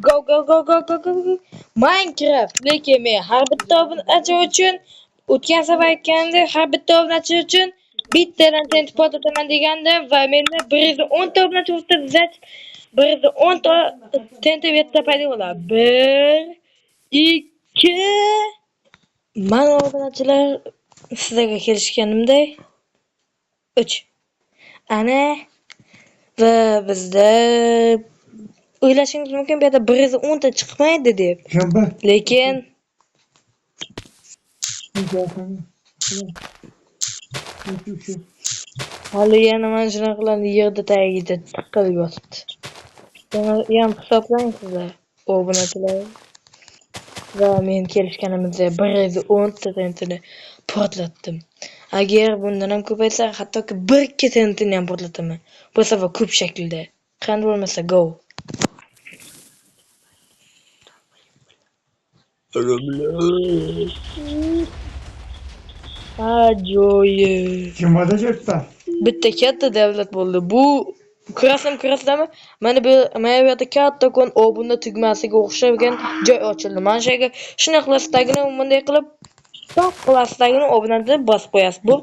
Go go go go go go go. Minecraft lekin men har bitta obunachi uchun o'tgan safar aytganimdek har bitta obunachi uchun bittadan tenti potlataman degandim va menda 110 ta obunachi o'tdi. 110 ta tenti bitta paydo bo'ladi. 1 2 mana obunachilar sizlarga kelishganimday 3 ana va bizda o'ylashingiz mumkin bu yerda 110 ta chiqmaydi deb. Lekin hali yana mana shunaqalarni yerda tagida tiqilib yotibdi. Yana hisoblang sizlar obunachilar va men kelishganimizda 110 ta tentini portlatdim. Agar bundan ham ko'paysa, hattoki 1 tentini ham portlataman. Bu safar ko'p shaklda. Qanday bo'lmasa go. Ajoyib. Kim bo'ldi? Bitta katta davlat bo'ldi. Bu kurasam. Mana bu yerda kattakon obuna tugmasiga o'xshagan joy ochildi. Mana shu yerga shuna qilasizlargina bunday qilib top qilasizlargina obunani bosib qo'yasiz. Bu